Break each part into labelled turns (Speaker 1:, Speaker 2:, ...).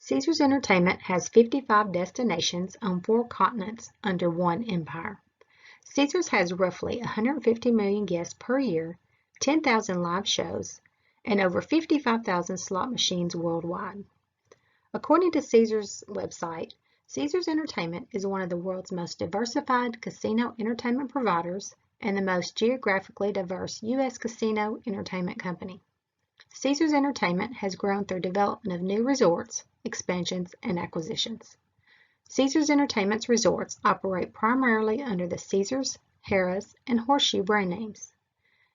Speaker 1: Caesars Entertainment has 55 destinations on 4 continents under one empire. Caesars has roughly 150 million guests per year, 10,000 live shows, and over 55,000 slot machines worldwide. According to Caesars' website, Caesars Entertainment is one of the world's most diversified casino entertainment providers and the most geographically diverse U.S. casino entertainment company. Caesars Entertainment has grown through development of new resorts, expansions, and acquisitions. Caesars Entertainment's resorts operate primarily under the Caesars, Harrah's, and Horseshoe brand names.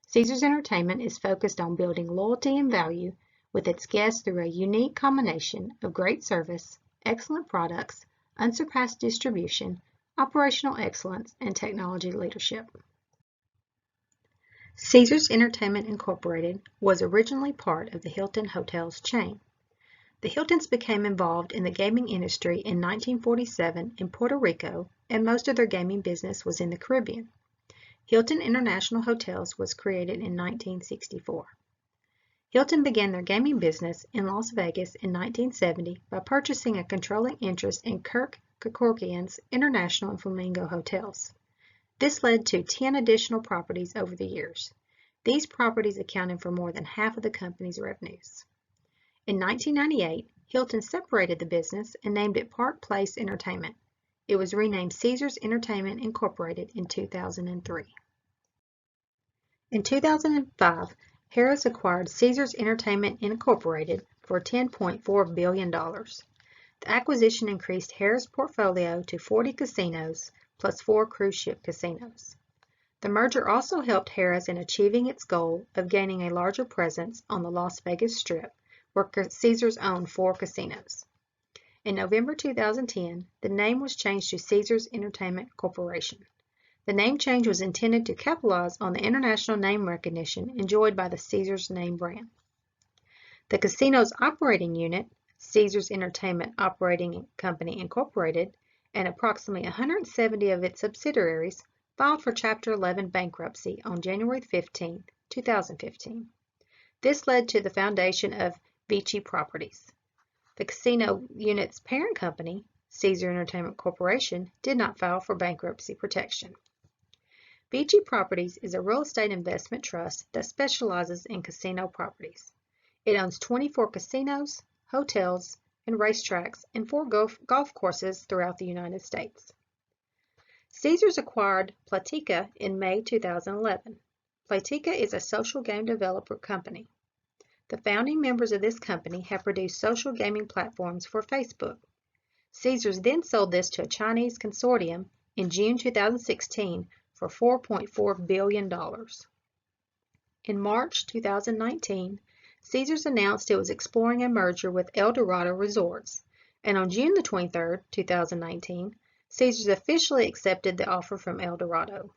Speaker 1: Caesars Entertainment is focused on building loyalty and value with its guests through a unique combination of great service, excellent products, unsurpassed distribution, operational excellence, and technology leadership. Caesars Entertainment Incorporated was originally part of the Hilton Hotels chain. The Hiltons became involved in the gaming industry in 1947 in Puerto Rico, and most of their gaming business was in the Caribbean. Hilton International Hotels was created in 1964. Hilton began their gaming business in Las Vegas in 1970 by purchasing a controlling interest in Kirk Kerkorian's International and Flamingo Hotels. This led to 10 additional properties over the years. These properties accounted for more than half of the company's revenues. In 1998, Hilton separated the business and named it Park Place Entertainment. It was renamed Caesars Entertainment Incorporated in 2003. In 2005, Harrah's acquired Caesars Entertainment Incorporated for $10.4 billion. The acquisition increased Harrah's portfolio to 40 casinos plus 4 cruise ship casinos. The merger also helped Harrah's in achieving its goal of gaining a larger presence on the Las Vegas Strip, where Caesars owned 4 casinos. In November 2010, the name was changed to Caesars Entertainment Corporation. The name change was intended to capitalize on the international name recognition enjoyed by the Caesars name brand. The casino's operating unit, Caesars Entertainment Operating Company Incorporated, and approximately 170 of its subsidiaries filed for Chapter 11 bankruptcy on January 15, 2015. This led to the foundation of Vici Properties. The casino unit's parent company, Caesars Entertainment Corporation, did not file for bankruptcy protection. Vici Properties is a real estate investment trust that specializes in casino properties. It owns 24 casinos, hotels, and racetracks and 4 golf courses throughout the United States. Caesars acquired Playtika in May 2011. Playtika is a social game developer company. The founding members of this company have produced social gaming platforms for Facebook. Caesars then sold this to a Chinese consortium in June 2016 for $4.4 billion. In March 2019, Caesars announced it was exploring a merger with El Dorado Resorts, and on June 23, 2019, Caesars officially accepted the offer from El Dorado.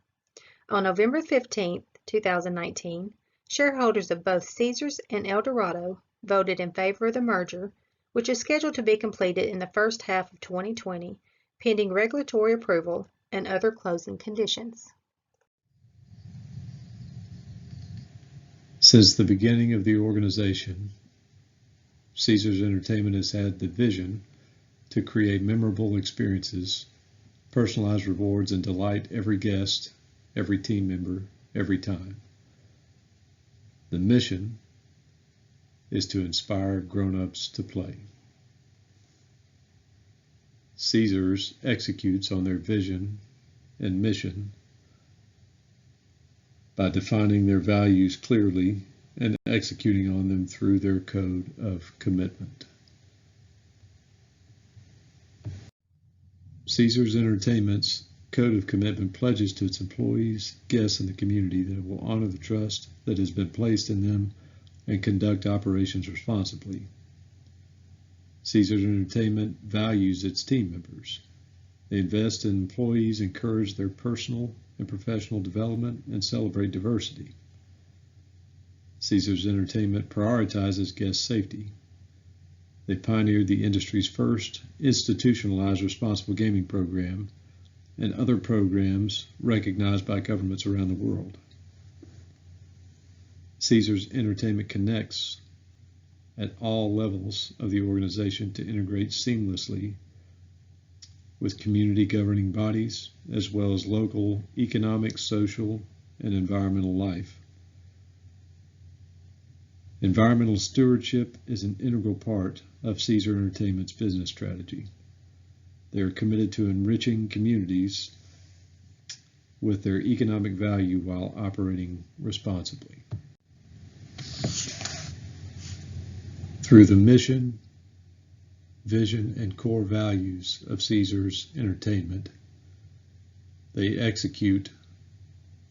Speaker 1: On November 15, 2019, shareholders of both Caesars and El Dorado voted in favor of the merger, which is scheduled to be completed in the first half of 2020, pending regulatory approval and other closing conditions.
Speaker 2: Since the beginning of the organization, Caesars Entertainment has had the vision to create memorable experiences, personalized rewards, and delight every guest, every team member, every time. The mission is to inspire grown-ups to play. Caesars executes on their vision and mission by defining their values clearly and executing on them through their code of commitment. Caesars Entertainment's Code of Commitment pledges to its employees, guests, and the community that it will honor the trust that has been placed in them and conduct operations responsibly. Caesars Entertainment values its team members. They invest in employees, encourage their personal and professional development, and celebrate diversity. Caesars Entertainment prioritizes guest safety. They pioneered the industry's first institutionalized responsible gaming program and other programs recognized by governments around the world. Caesars Entertainment connects at all levels of the organization to integrate seamlessly with community governing bodies, as well as local economic, social, and environmental life. Environmental stewardship is an integral part of Caesars Entertainment's business strategy. They are committed to enriching communities with their economic value while operating responsibly. Through the mission, vision, and core values of Caesars Entertainment, they execute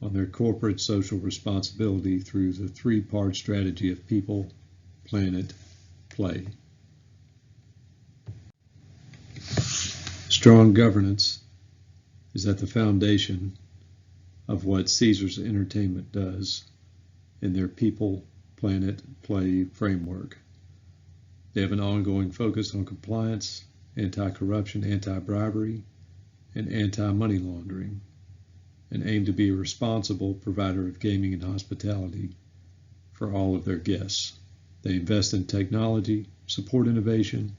Speaker 2: on their corporate social responsibility through the three-part strategy of people, planet, play. Strong governance is at the foundation of what Caesars Entertainment does in their people, planet, play framework. They have an ongoing focus on compliance, anti-corruption, anti-bribery, and anti-money laundering, and aim to be a responsible provider of gaming and hospitality for all of their guests. They invest in technology, support innovation,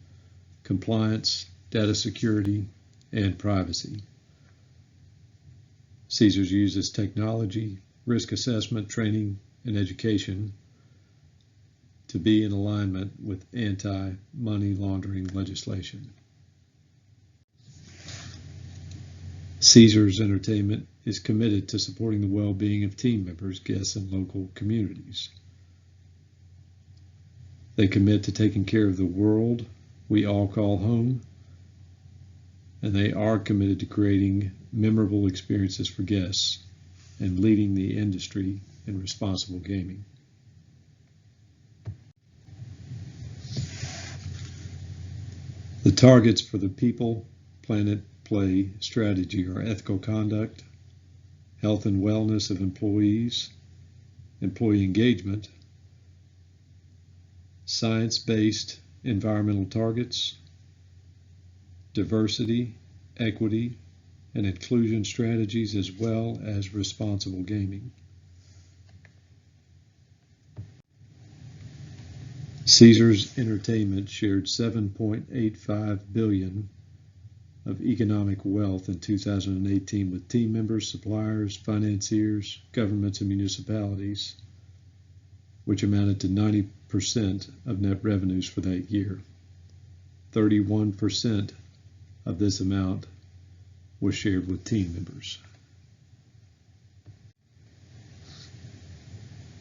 Speaker 2: compliance, data security, and privacy. Caesars uses technology, risk assessment, training, and education to be in alignment with anti-money laundering legislation. Caesars Entertainment is committed to supporting the well-being of team members, guests, and local communities. They commit to taking care of the world we all call home, and they are committed to creating memorable experiences for guests and leading the industry in responsible gaming. The targets for the People, Planet, Play strategy are ethical conduct, health and wellness of employees, employee engagement, science-based environmental targets, diversity, equity, and inclusion strategies, as well as responsible gaming. Caesars Entertainment shared $7.85 billion of economic wealth in 2018 with team members, suppliers, financiers, governments, and municipalities, which amounted to 90% of net revenues for that year. 31% of this amount was shared with team members.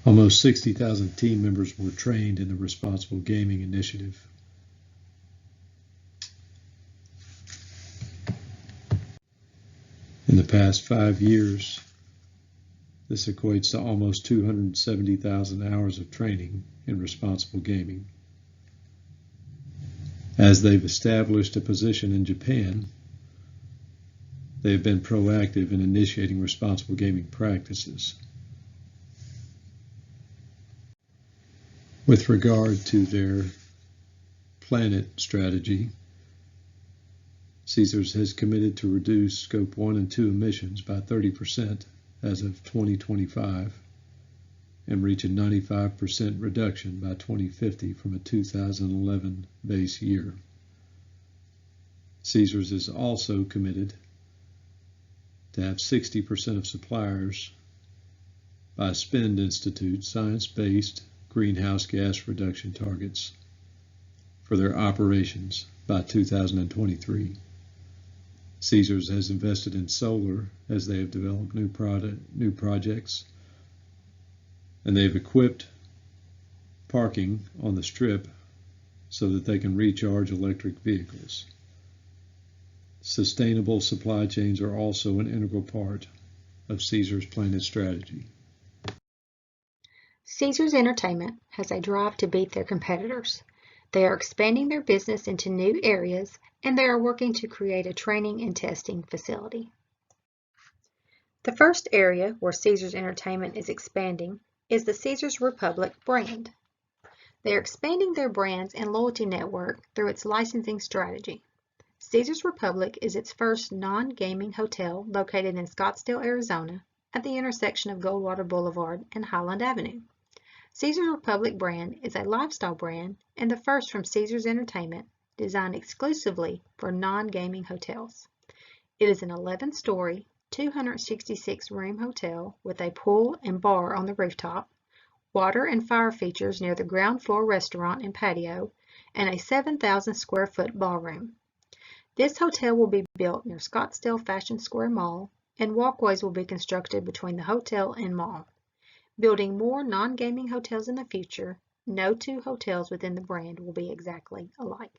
Speaker 2: Almost 60,000 team members were trained in the Responsible Gaming Initiative. In the past 5 years, this equates to almost 270,000 hours of training in responsible gaming. As they've established a position in Japan, they have been proactive in initiating responsible gaming practices. With regard to their planet strategy, Caesars has committed to reduce Scope 1 and 2 emissions by 30% as of 2025 and reach a 95% reduction by 2050 from a 2011 base year. Caesars is also committed to have 60% of suppliers by Spend Institute science-based greenhouse gas reduction targets for their operations by 2023. Caesars has invested in solar as they have developed new projects, and they've equipped parking on the Strip so that they can recharge electric vehicles. Sustainable supply chains are also an integral part of Caesars' Planet strategy.
Speaker 1: Caesars Entertainment has a drive to beat their competitors. They are expanding their business into new areas, and they are working to create a training and testing facility. The first area where Caesars Entertainment is expanding is the Caesars Republic brand. They are expanding their brands and loyalty network through its licensing strategy. Caesars Republic is its first non-gaming hotel located in Scottsdale, Arizona, at the intersection of Goldwater Boulevard and Highland Avenue. Caesars Republic brand is a lifestyle brand and the first from Caesars Entertainment, designed exclusively for non-gaming hotels. It is an 11-story, 266-room hotel with a pool and bar on the rooftop, water and fire features near the ground floor restaurant and patio, and a 7,000 square foot ballroom. This hotel will be built near Scottsdale Fashion Square Mall, and walkways will be constructed between the hotel and mall. Building more non-gaming hotels in the future, no two hotels within the brand will be exactly alike.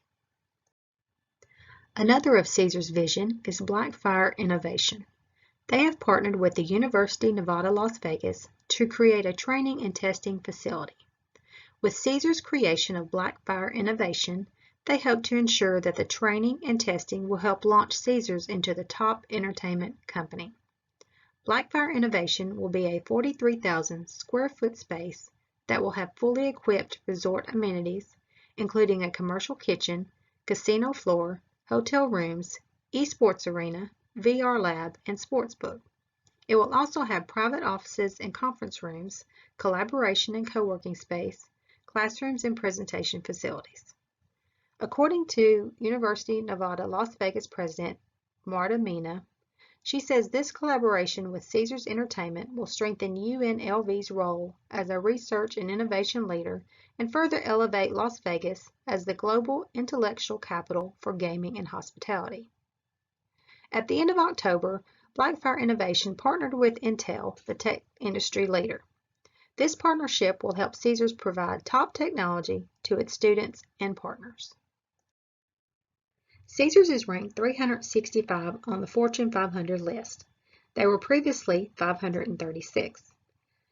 Speaker 1: Another of Caesars' vision is Blackfire Innovation. They have partnered with the University of Nevada, Las Vegas to create a training and testing facility. With Caesars' creation of Blackfire Innovation, they hope to ensure that the training and testing will help launch Caesars into the top entertainment company. Blackfire Innovation will be a 43,000 square foot space that will have fully equipped resort amenities, including a commercial kitchen, casino floor, hotel rooms, esports arena, VR lab, and sportsbook. It will also have private offices and conference rooms, collaboration and co-working space, classrooms, and presentation facilities. According to University of Nevada, Las Vegas President Marta Mina, she says this collaboration with Caesars Entertainment will strengthen UNLV's role as a research and innovation leader and further elevate Las Vegas as the global intellectual capital for gaming and hospitality. At the end of October, Blackfire Innovation partnered with Intel, the tech industry leader. This partnership will help Caesars provide top technology to its students and partners. Caesars is ranked 365 on the Fortune 500 list. They were previously 536.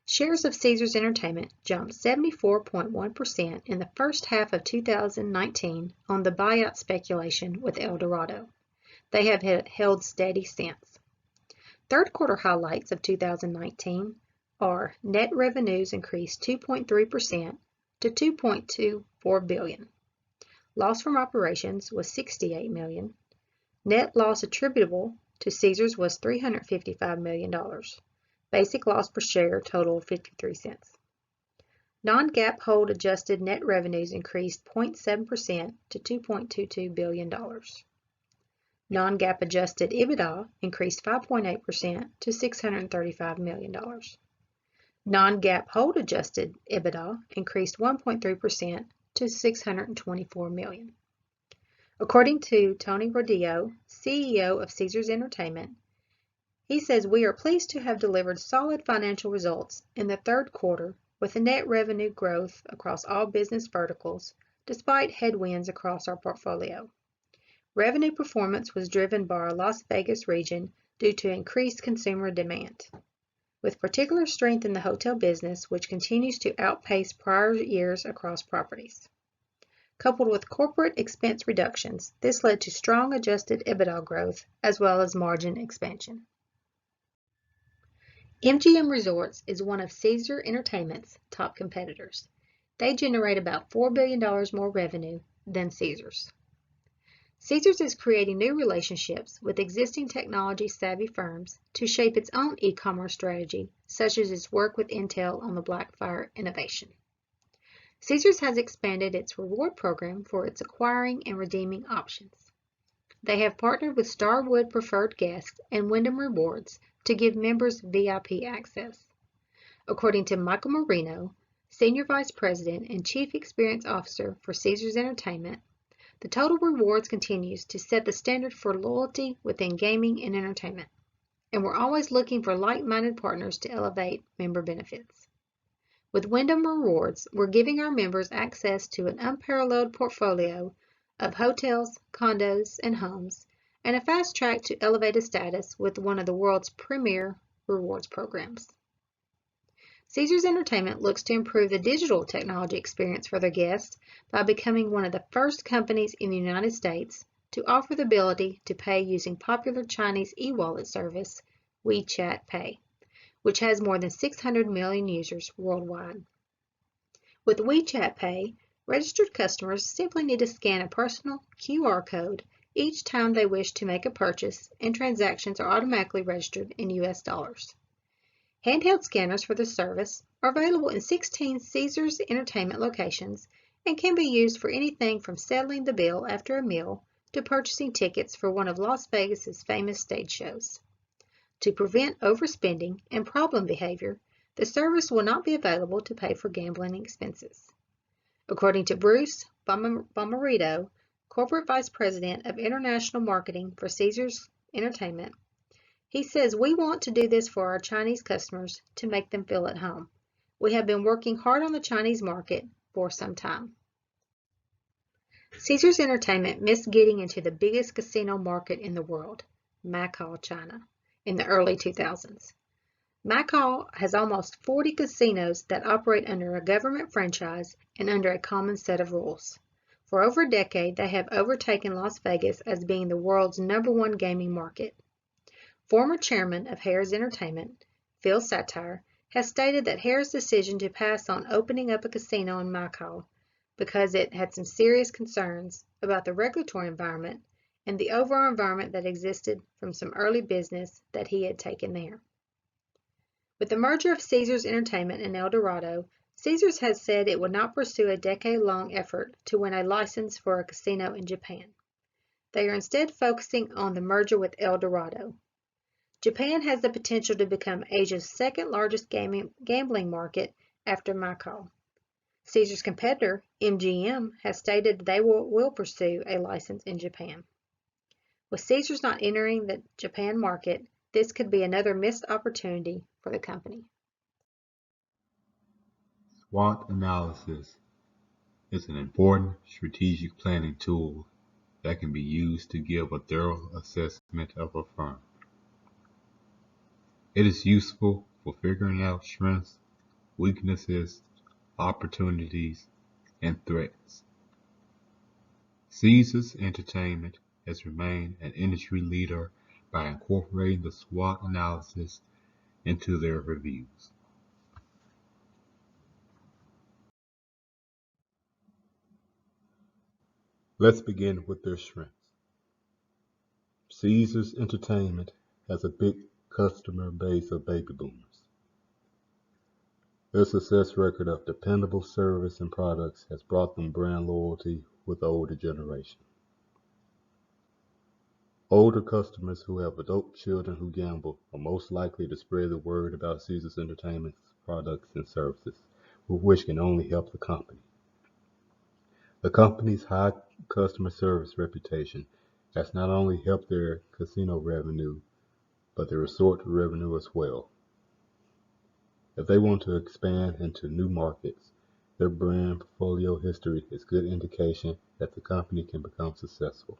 Speaker 1: Shares of Caesars Entertainment jumped 74.1% in the first half of 2019 on the buyout speculation with El Dorado. They have held steady since. Third quarter highlights of 2019 are net revenues increased 2.3% to $2.24 billion. Loss from operations was $68 million. Net loss attributable to Caesars was $355 million. Basic loss per share totaled 53 cents. Non-GAAP hold adjusted net revenues increased 0.7% to $2.22 billion. Non-GAAP adjusted EBITDA increased 5.8% to $635 million. Non-GAAP hold adjusted EBITDA increased 1.3% to $624 million. According to Tony Rodillo, CEO of Caesars Entertainment, he says, "We are pleased to have delivered solid financial results in the third quarter with a net revenue growth across all business verticals, despite headwinds across our portfolio. Revenue performance was driven by our Las Vegas region due to increased consumer demand, with particular strength in the hotel business, which continues to outpace prior years across properties. Coupled with corporate expense reductions, this led to strong adjusted EBITDA growth as well as margin expansion." MGM Resorts is one of Caesars Entertainment's top competitors. They generate about $4 billion more revenue than Caesars. Caesars is creating new relationships with existing technology-savvy firms to shape its own e-commerce strategy, such as its work with Intel on the Blackfire Innovation. Caesars has expanded its reward program for its acquiring and redeeming options. They have partnered with Starwood Preferred Guests and Wyndham Rewards to give members VIP access. According to Michael Marino, Senior Vice President and Chief Experience Officer for Caesars Entertainment, the Total Rewards continues to set the standard for loyalty within gaming and entertainment, and we're always looking for like-minded partners to elevate member benefits. With Wyndham Rewards, we're giving our members access to an unparalleled portfolio of hotels, condos, and homes, and a fast track to elevated status with one of the world's premier rewards programs. Caesars Entertainment looks to improve the digital technology experience for their guests by becoming one of the first companies in the United States to offer the ability to pay using popular Chinese e-wallet service WeChat Pay, which has more than 600 million users worldwide. With WeChat Pay, registered customers simply need to scan a personal QR code each time they wish to make a purchase, and transactions are automatically registered in US dollars. Handheld scanners for the service are available in 16 Caesars Entertainment locations and can be used for anything from settling the bill after a meal to purchasing tickets for one of Las Vegas's famous stage shows. To prevent overspending and problem behavior, the service will not be available to pay for gambling expenses. According to Bruce Bomarito, Corporate Vice President of International Marketing for Caesars Entertainment, he says, "We want to do this for our Chinese customers to make them feel at home. We have been working hard on the Chinese market for some time." Caesars Entertainment missed getting into the biggest casino market in the world, Macau, China, in the early 2000s. Macau has almost 40 casinos that operate under a government franchise and under a common set of rules. For over a decade, they have overtaken Las Vegas as being the world's #1 gaming market. Former chairman of Harrah's Entertainment, Phil Satire, has stated that Harrah's decision to pass on opening up a casino in Macau because it had some serious concerns about the regulatory environment and the overall environment that existed from some early business that he had taken there. With the merger of Caesars Entertainment and El Dorado, Caesars has said it would not pursue a decade-long effort to win a license for a casino in Japan. They are instead focusing on the merger with El Dorado. Japan has the potential to become Asia's second-largest gambling market after Macau. Caesars' competitor, MGM, has stated they will pursue a license in Japan. With Caesars not entering the Japan market, this could be another missed opportunity for the company.
Speaker 3: SWOT analysis is an important strategic planning tool that can be used to give a thorough assessment of a firm. It is useful for figuring out strengths, weaknesses, opportunities, and threats. Caesars Entertainment has remained an industry leader by incorporating the SWOT analysis into their reviews. Let's begin with their strengths. Caesars Entertainment has a big customer base of baby boomers. Their success record of dependable service and products has brought them brand loyalty with the older generation. Older customers who have adult children who gamble are most likely to spread the word about Caesars Entertainment's products and services, which can only help the company. The company's high customer service reputation has not only helped their casino revenue, but their resort revenue as well. If they want to expand into new markets, their brand portfolio history is good indication that the company can become successful.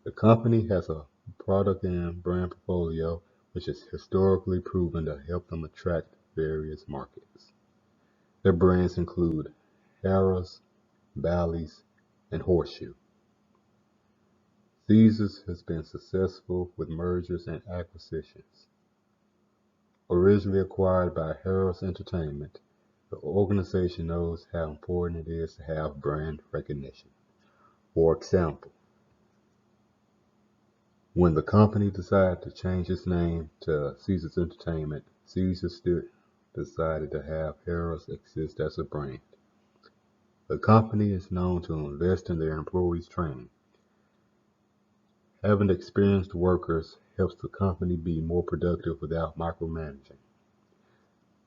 Speaker 3: The company has a product and brand portfolio which is historically proven to help them attract various markets. Their brands include Harrah's, Bally's, and Horseshoe. Caesars has been successful with mergers and acquisitions. Originally acquired by Harrah's Entertainment, the organization knows how important it is to have brand recognition. For example, when the company decided to change its name to Caesars Entertainment, Caesars still decided to have Harrah's exist as a brand. The company is known to invest in their employees' training. Having experienced workers helps the company be more productive without micromanaging.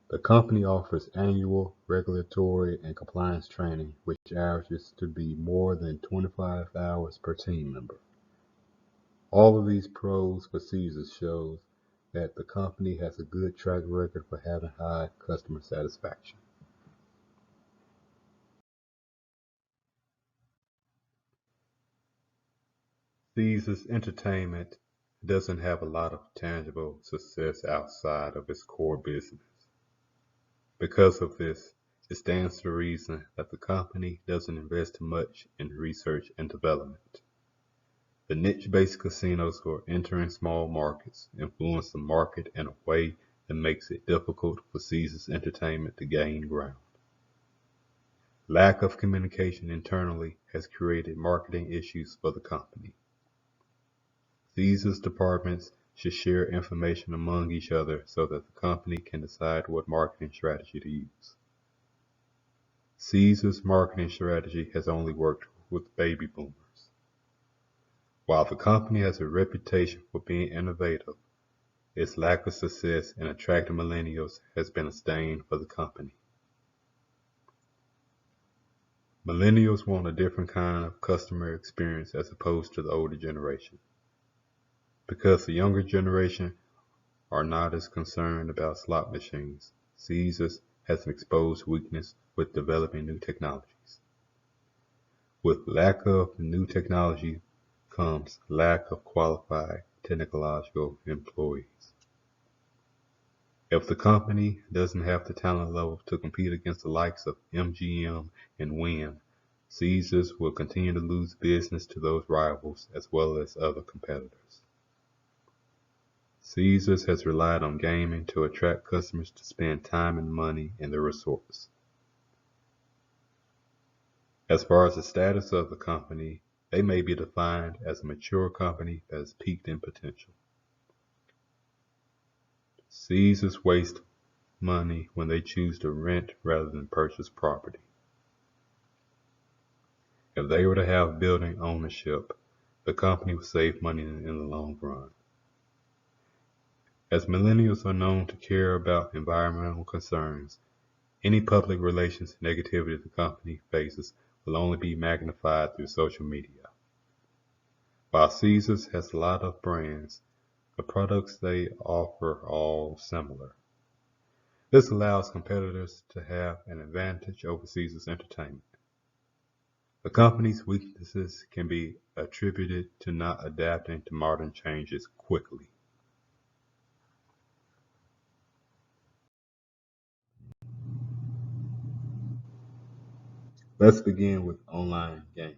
Speaker 3: The company offers annual regulatory and compliance training, which averages to be more than 25 hours per team member. All of these pros for Caesars shows that the company has a good track record for having high customer satisfaction. Caesars Entertainment doesn't have a lot of tangible success outside of its core business. Because of this, it stands to reason that the company doesn't invest much in research and development. The niche-based casinos who are entering small markets influence the market in a way that makes it difficult for Caesars Entertainment to gain ground. Lack of communication internally has created marketing issues for the company. Caesars departments should share information among each other so that the company can decide what marketing strategy to use. Caesars' marketing strategy has only worked with baby boomers. While the company has a reputation for being innovative, its lack of success in attracting millennials has been a stain for the company. Millennials want a different kind of customer experience as opposed to the older generation. Because the younger generation are not as concerned about slot machines, Caesars has an exposed weakness with developing new technologies. With lack of new technology comes lack of qualified technological employees. If the company doesn't have the talent level to compete against the likes of MGM and Wynn, Caesars will continue to lose business to those rivals as well as other competitors. Caesars has relied on gaming to attract customers to spend time and money in their resorts. As far as the status of the company, they may be defined as a mature company that has peaked in potential. Caesars waste money when they choose to rent rather than purchase property. If they were to have building ownership, the company would save money in the long run. As millennials are known to care about environmental concerns, any public relations negativity the company faces will only be magnified through social media. While Caesars has a lot of brands, the products they offer are all similar. This allows competitors to have an advantage over Caesars Entertainment. The company's weaknesses can be attributed to not adapting to modern changes quickly. Let's begin with online gaming.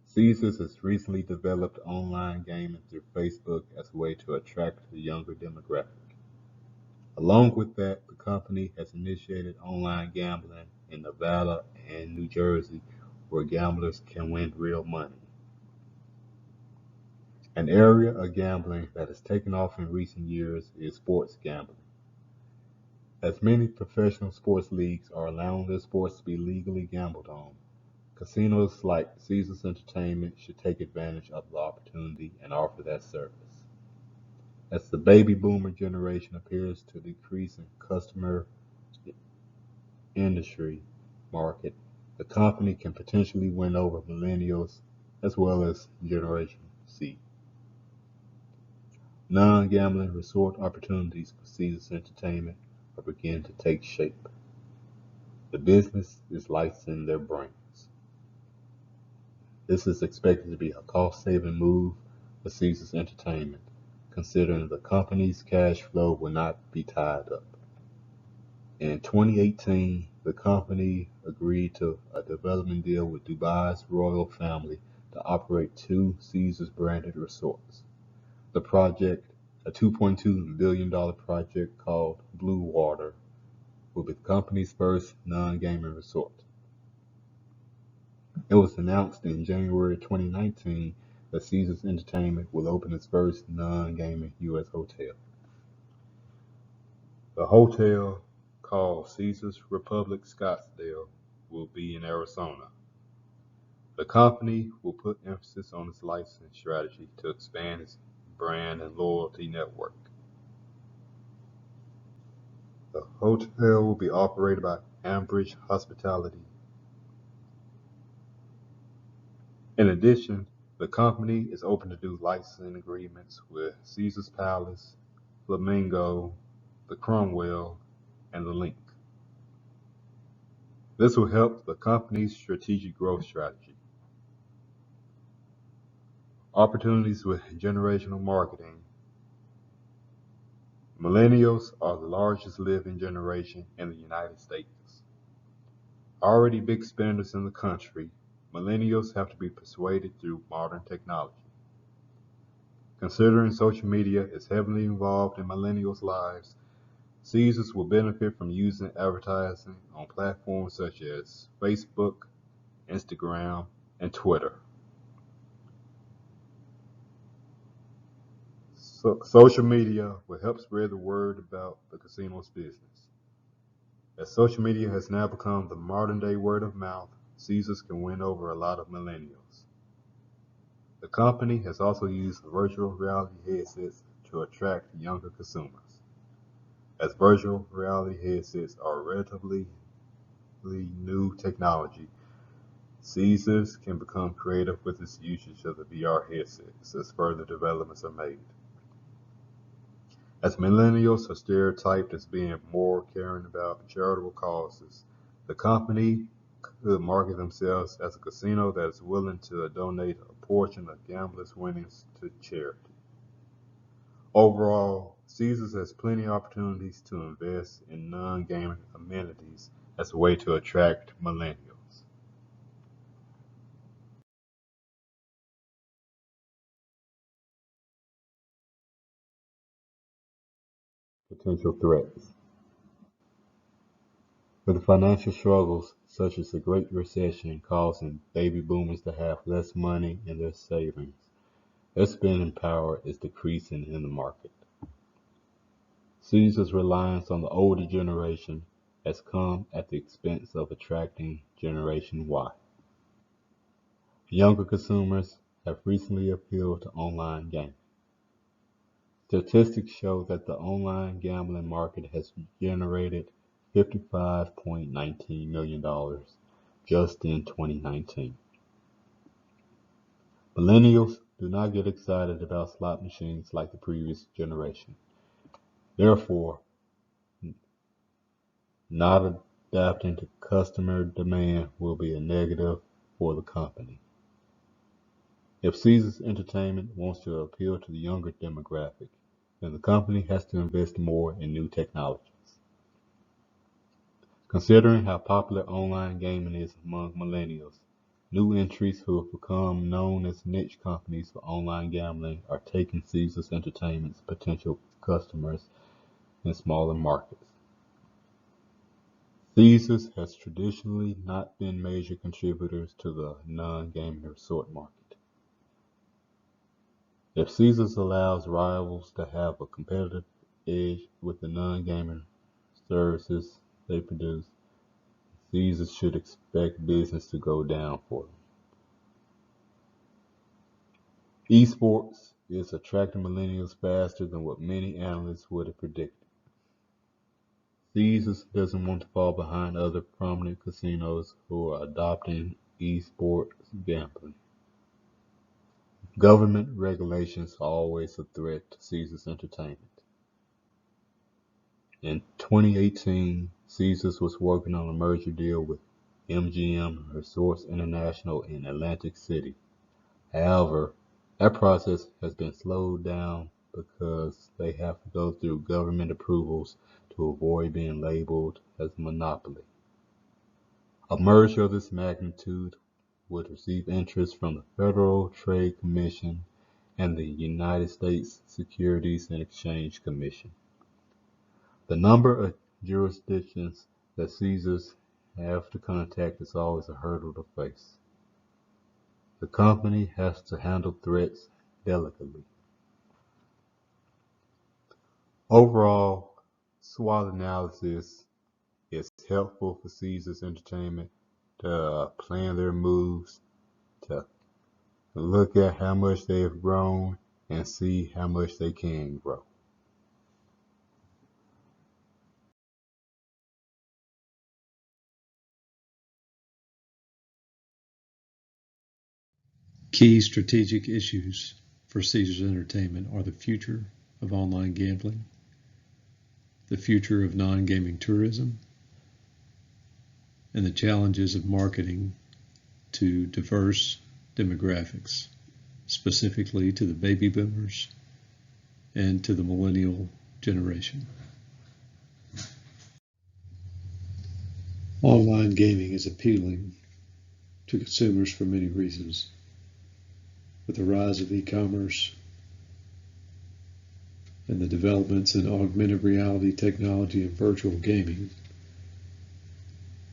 Speaker 3: Caesars has recently developed online gaming through Facebook as a way to attract the younger demographic. Along with that, the company has initiated online gambling in Nevada and New Jersey where gamblers can win real money. An area of gambling that has taken off in recent years is sports gambling. As many professional sports leagues are allowing their sports to be legally gambled on, casinos like Caesars Entertainment should take advantage of the opportunity and offer that service. As the baby boomer generation appears to decrease in customer industry market, the company can potentially win over millennials as well as Generation C. Non-gambling resort opportunities for Caesars Entertainment are beginning to take shape. The business is licensing their brands. This is expected to be a cost-saving move for Caesars Entertainment, considering the company's cash flow will not be tied up. In 2018, the company agreed to a development deal with Dubai's royal family to operate 2 Caesars-branded resorts. The project, a $2.2 billion project called Blue Water, will be the company's first non-gaming resort. It was announced in January 2019 that Caesars Entertainment will open its first non-gaming U.S. hotel. The hotel, called Caesars Republic Scottsdale, will be in Arizona. The company will put emphasis on its licensing strategy to expand its brand and loyalty network. The hotel will be operated by Ambridge Hospitality. In addition, the company is open to do licensing agreements with Caesars Palace, Flamingo, the Cromwell, and the Link. This will help the company's strategic growth strategy. Opportunities with generational marketing. Millennials are the largest living generation in the United States. Already big spenders in the country, millennials have to be persuaded through modern technology. Considering social media is heavily involved in millennials' lives, Caesars will benefit from using advertising on platforms such as Facebook, Instagram, and Twitter. So social media will help spread the word about the casino's business. As social media has now become the modern day word of mouth, Caesars can win over a lot of millennials. The company has also used virtual reality headsets to attract younger consumers. As virtual reality headsets are relatively new technology, Caesars can become creative with its usage of the VR headsets as further developments are made. As millennials are stereotyped as being more caring about charitable causes, the company could market themselves as a casino that is willing to donate a portion of gamblers' winnings to charity. Overall, Caesars has plenty of opportunities to invest in non-gaming amenities as a way to attract millennials. Potential threats. With the financial struggles such as the Great Recession causing baby boomers to have less money in their savings, their spending power is decreasing in the market. Caesar's reliance on the older generation has come at the expense of attracting Generation Y. Younger consumers have recently appealed to online gaming. Statistics show that the online gambling market has generated $55.19 million just in 2019. Millennials do not get excited about slot machines like the previous generation. Therefore, not adapting to customer demand will be a negative for the company. If Caesars Entertainment wants to appeal to the younger demographic, then the company has to invest more in new technologies. Considering how popular online gaming is among millennials, new entries who have become known as niche companies for online gambling are taking Caesars Entertainment's potential customers in smaller markets. Caesars has traditionally not been major contributors to the non-gaming resort market. If Caesars allows rivals to have a competitive edge with the non-gaming services they produce, Caesars should expect business to go down for them. Esports is attracting millennials faster than what many analysts would have predicted. Caesars doesn't want to fall behind other prominent casinos who are adopting esports gambling. Government regulations are always a threat to Caesars Entertainment. In 2018, Caesars was working on a merger deal with MGM Resorts International in Atlantic City. However, that process has been slowed down because they have to go through government approvals to avoid being labeled as a monopoly. A merger of this magnitude would receive interest from the Federal Trade Commission and the United States Securities and Exchange Commission. The number of jurisdictions that Caesars have to contact is always a hurdle to face. The company has to handle threats delicately. Overall, SWOT analysis is helpful for Caesars Entertainment to plan their moves, to look at how much they have grown and see how much they can grow.
Speaker 2: Key strategic issues for Caesars Entertainment are the future of online gambling, the future of non-gaming tourism, and the challenges of marketing to diverse demographics, specifically to the baby boomers and to the millennial generation. Online gaming is appealing to consumers for many reasons. With the rise of e-commerce and the developments in augmented reality technology and virtual gaming,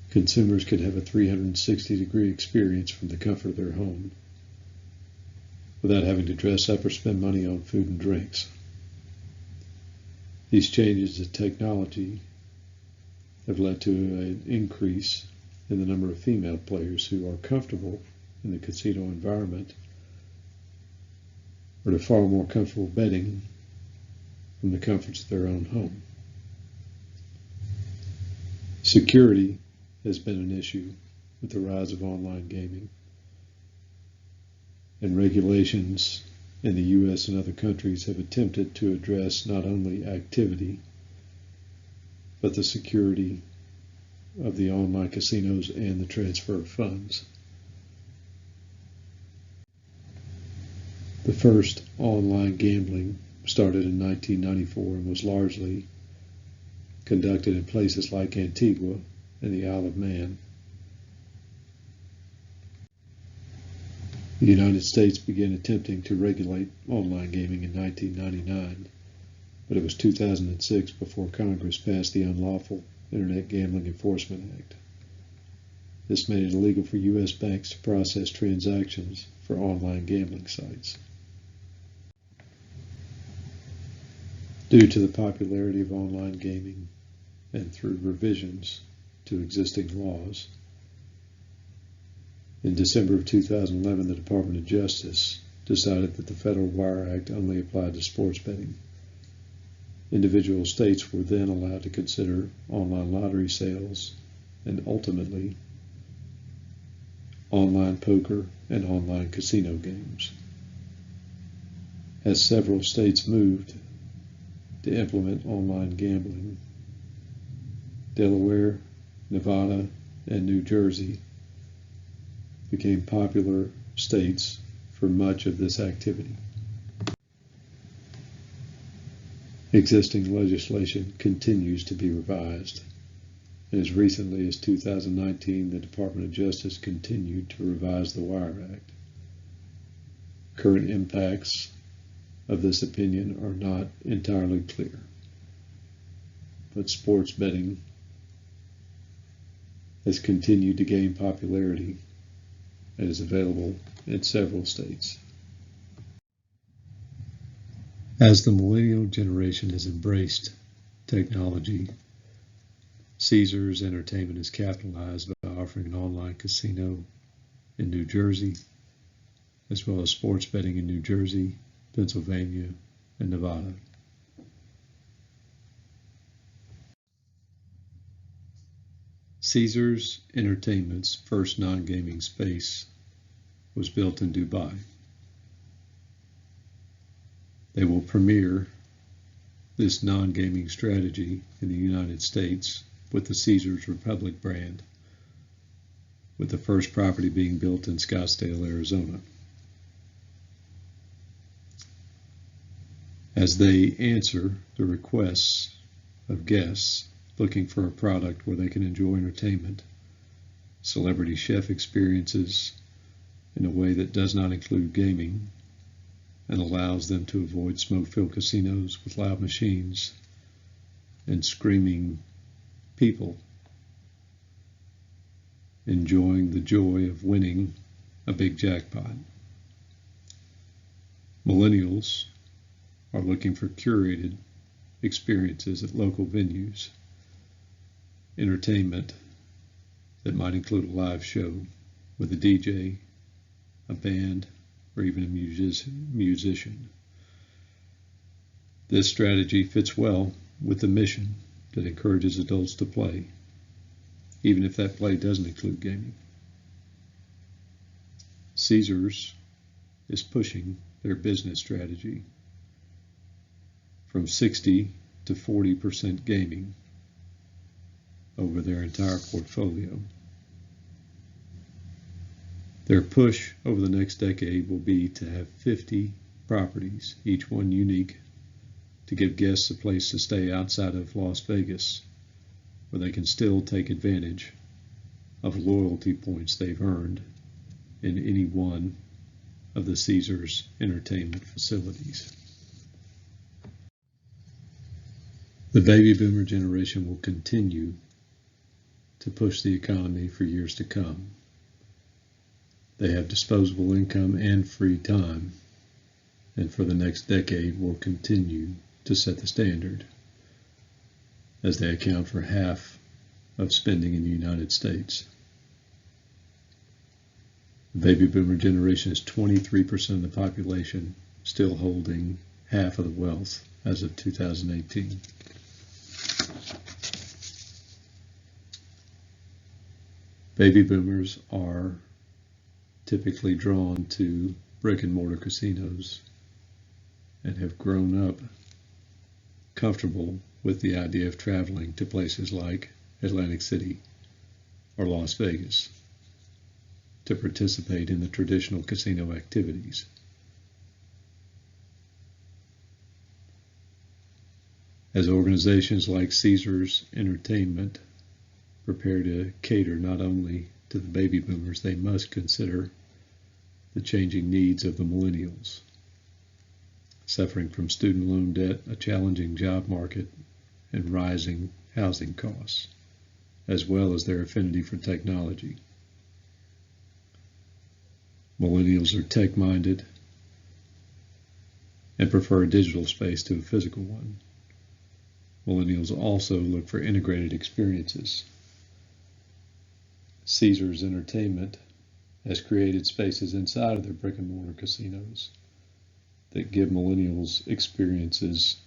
Speaker 2: consumers can have a 360-degree experience from the comfort of their home without having to dress up or spend money on food and drinks. These changes in technology have led to an increase in the number of female players who are comfortable in the casino environment or to far more comfortable betting from the comforts of their own home. Security has been an issue with the rise of online gaming, and regulations in the U.S. and other countries have attempted to address not only activity, but the security of the online casinos and the transfer of funds. The first online gambling started in 1994 and was largely conducted in places like Antigua and the Isle of Man. The United States began attempting to regulate online gaming in 1999, but it was 2006 before Congress passed the Unlawful Internet Gambling Enforcement Act. This made it illegal for U.S. banks to process transactions for online gambling sites. Due to the popularity of online gaming and through revisions to existing laws, in December of 2011, the Department of Justice decided that the Federal Wire Act only applied to sports betting. Individual states were then allowed to consider online lottery sales and ultimately online poker and online casino games. As several states moved to implement online gambling, Delaware, Nevada, and New Jersey became popular states for much of this activity. Existing legislation continues to be revised. As recently as 2019, the Department of Justice continued to revise the Wire Act. Current impacts of this opinion are not entirely clear, but sports betting has continued to gain popularity and is available in several states. As the millennial generation has embraced technology, Caesars Entertainment has capitalized by offering an online casino in New Jersey, as well as sports betting in New Jersey, Pennsylvania, and Nevada. Caesars Entertainment's first non-gaming space was built in Dubai. They will premiere this non-gaming strategy in the United States with the Caesars Republic brand, with the first property being built in Scottsdale, Arizona. As they answer the requests of guests looking for a product where they can enjoy entertainment, celebrity chef experiences in a way that does not include gaming, and allows them to avoid smoke-filled casinos with loud machines and screaming people enjoying the joy of winning a big jackpot. Millennials are looking for curated experiences at local venues, entertainment that might include a live show with a DJ, a band, or even a musician. This strategy fits well with the mission that encourages adults to play, even if that play doesn't include gaming. Caesars is pushing their business strategy from 60 to 40% gaming over their entire portfolio. Their push over the next decade will be to have 50 properties, each one unique, to give guests a place to stay outside of Las Vegas, where they can still take advantage of loyalty points they've earned in any one of the Caesars Entertainment facilities. The baby boomer generation will continue to push the economy for years to come. They have disposable income and free time, and for the next decade will continue to set the standard. as they account for half of spending in the United States. The baby boomer generation is 23% of the population, still holding half of the wealth as of 2018. Baby boomers are typically drawn to brick and mortar casinos and have grown up comfortable with the idea of traveling to places like Atlantic City or Las Vegas to participate in the traditional casino activities. As organizations like Caesars Entertainment prepare to cater not only to the baby boomers, they must consider the changing needs of the millennials, suffering from student loan debt, a challenging job market, and rising housing costs, as well as their affinity for technology. Millennials are tech-minded and prefer a digital space to a physical one. Millennials also look for integrated experiences. Caesars Entertainment has created spaces inside of their brick and mortar casinos that give millennials experiences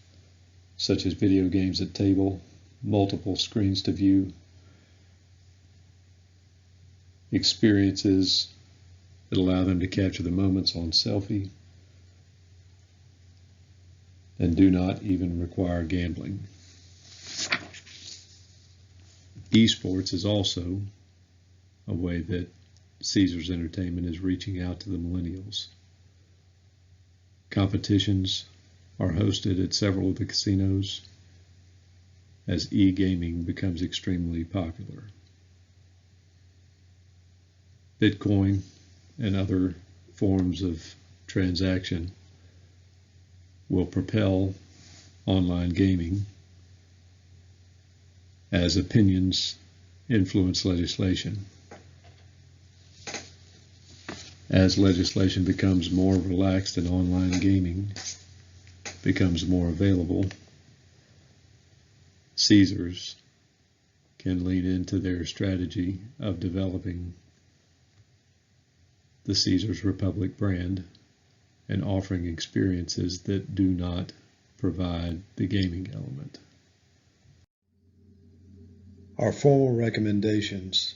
Speaker 2: such as video games at table, multiple screens to view, experiences that allow them to capture the moments on selfie, and do not even require gambling. Esports is also a way that Caesars Entertainment is reaching out to the millennials. Competitions are hosted at several of the casinos as e-gaming becomes extremely popular. Bitcoin and other forms of transaction will propel online gaming as opinions influence legislation. As legislation becomes more relaxed and online gaming becomes more available, Caesars can lean into their strategy of developing the Caesars Republic brand and offering experiences that do not provide the gaming element. Our formal recommendations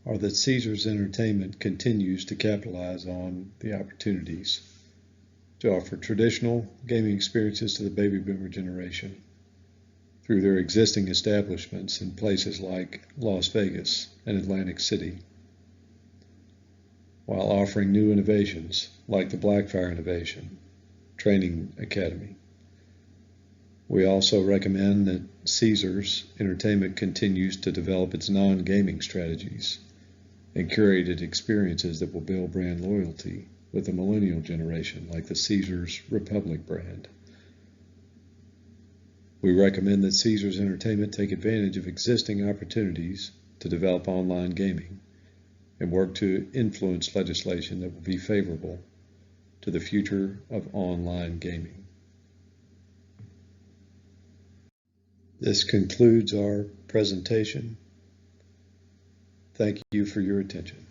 Speaker 2: are that Caesars Entertainment continues to capitalize on the opportunities to offer traditional gaming experiences to the baby boomer generation through their existing establishments in places like Las Vegas and Atlantic City, while offering new innovations like the Blackfire Innovation Training Academy. We also recommend that Caesars Entertainment continues to develop its non-gaming strategies and curated experiences that will build brand loyalty with the millennial generation, like the Caesars Republic brand. We recommend that Caesars Entertainment take advantage of existing opportunities to develop online gaming and work to influence legislation that will be favorable to the future of online gaming. This concludes our presentation. Thank you for your attention.